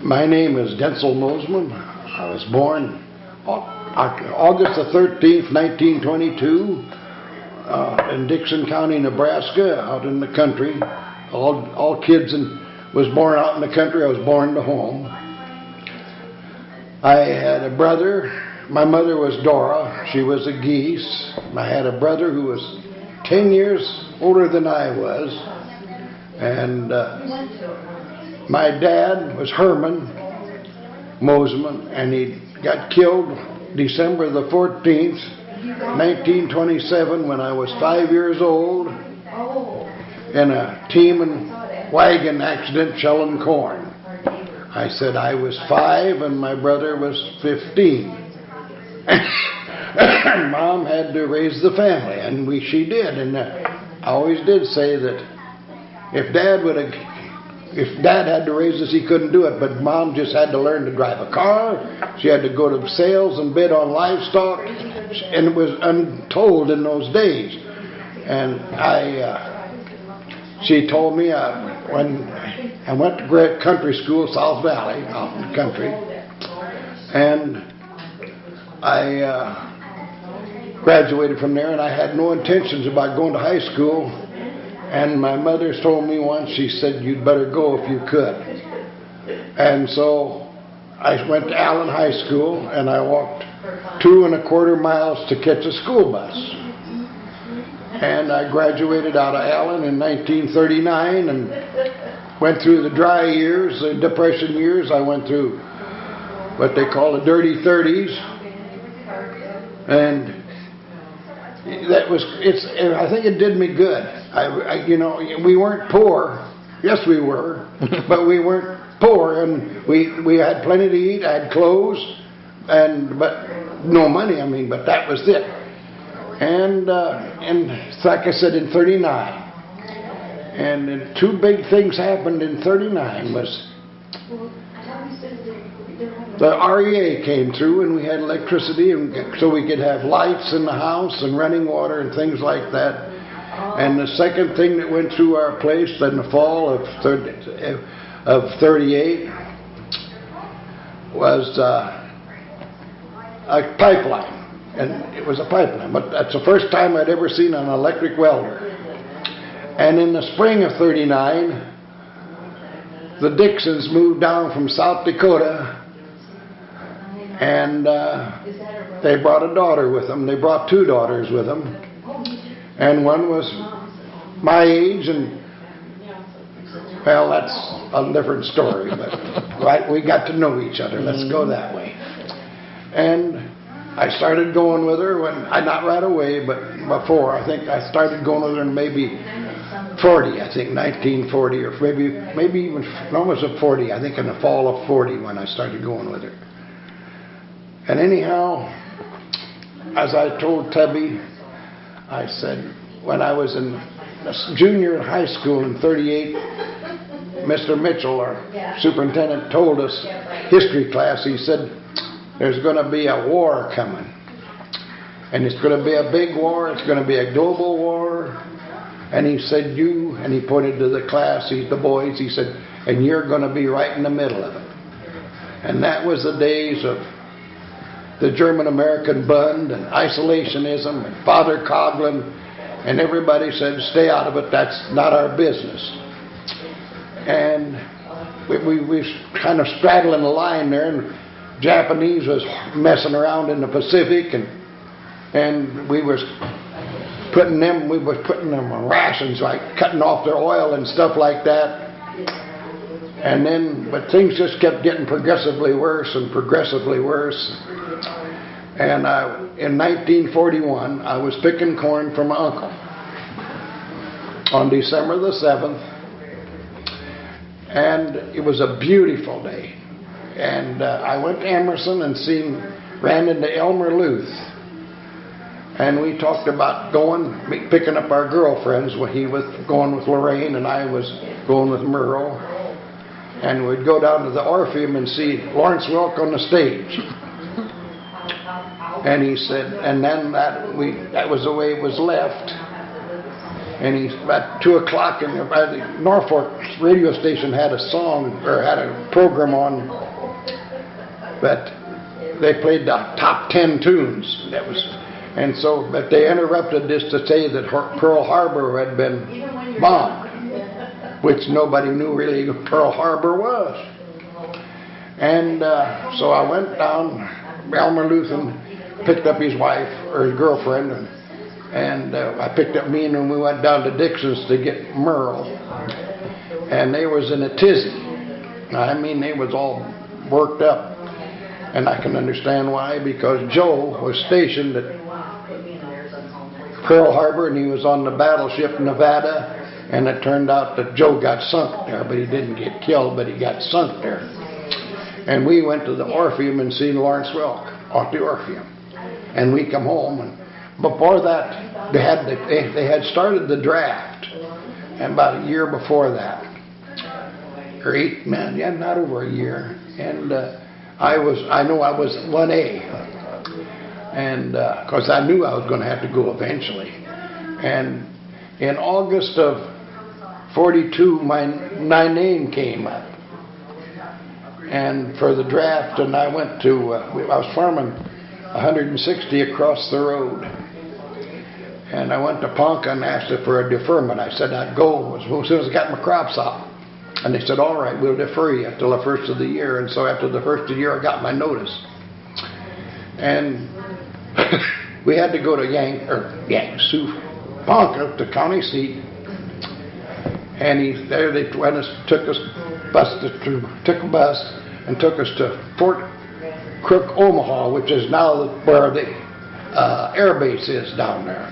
My name is Densel Mosman. I was born August the 13th, 1922, in Dixon County, Nebraska, out in the country. All kids was born out in the country. I was born in the home. I had a brother. My mother was Dora. She was a Geese. I had a brother who was 10 years older than I was. And my dad was Herman Mosman, and he got killed December the 14th, 1927, when I was 5 years old, in a team and wagon accident shelling corn. I said I was 5 and my brother was 15. And Mom had to raise the family, and she did. And I always did say that if Dad had to raise us, he couldn't do it. But Mom just had to learn to drive a car. She had to go to sales and bid on livestock, and it was untold in those days. And she told me when I went to country school, South Valley, out in the country, and I graduated from there, and I had no intentions about going to high school. And my mother told me once, she said, "You'd better go if you could." And so I went to Allen High School, and I walked 2¼ miles to catch a school bus. And I graduated out of Allen in 1939 and went through the dry years, the Depression years. I went through what they call the dirty 30s. And I think it did me good. We weren't poor. Yes, we were, but we weren't poor, and we had plenty to eat. I had clothes, but no money. But that was it. And like I said, in '39, and two big things happened in '39 was the REA came through, and we had electricity, and so we could have lights in the house and running water and things like that. And the second thing that went through our place in the fall of '38 was a pipeline, and it was a pipeline. But that's the first time I'd ever seen an electric welder. And in the spring of '39, the Dixons moved down from South Dakota. And they brought a daughter with them. They brought 2 daughters with them. And one was my age, and, well, that's a different story. But right, we got to know each other. Let's go that way. And I started going with her not right away, but before. I think I started going with her in maybe 40, I think 1940, or maybe even, no, it was 40. I think in the fall of '40 when I started going with her. And anyhow, as I told Tubby, I said, when I was in junior in high school in '38, Mr. Mitchell, our superintendent, told us, history class, he said, there's going to be a war coming. And it's going to be a big war. It's going to be a global war. And he said, and he pointed to the class, the boys, he said, and you're going to be right in the middle of it. And that was the days of the German-American Bund and isolationism and Father Coughlin, and everybody said, stay out of it, that's not our business. And we kind of straddling the line there, and Japanese was messing around in the Pacific, and we were putting them on rations, like cutting off their oil and stuff like that. But things just kept getting progressively worse and progressively worse. And in 1941, I was picking corn for my uncle on December the 7th, and it was a beautiful day. And I went to Emerson and ran into Elmer Luth, and we talked about picking up our girlfriends. He was going with Lorraine, and I was going with Merle. And we'd go down to the Orpheum and see Lawrence Welk on the stage. And he said, and then that was the way it was left. And he's about 2 o'clock, and the Norfolk radio station had a song, or had a program on that they played the top 10 tunes. That was, and so, but they interrupted this to say that Pearl Harbor had been bombed, which nobody knew really who Pearl Harbor was. And so I went down. Elmer Luthen picked up his wife, or his girlfriend, and I picked up me, and then we went down to Dixon's to get Merle. And they was in a tizzy. I mean, they was all worked up. And I can understand why, because Joe was stationed at Pearl Harbor, and he was on the battleship Nevada, and it turned out that Joe got sunk there, but he didn't get killed, but he got sunk there. And we went to the Orpheum and seen Lawrence Welk off the Orpheum. And we come home, and before that, they had started the draft, and about a year before that, or 8 men, yeah, not over a year, and I know I was 1A, and because I knew I was going to have to go eventually. And in August of '42, my name came up, and for the draft, and I went to I was farming 160 across the road, and I went to Ponca and asked her for a deferment. I said I'd go as soon as I got my crops out. And they said, all right, we'll defer you till the first of the year. And so after the first of the year, I got my notice. And we had to go to Sioux Ponca, the county seat. And there they went us, took a bus and took us to Fort Crook, Omaha, which is now where the air base is down there.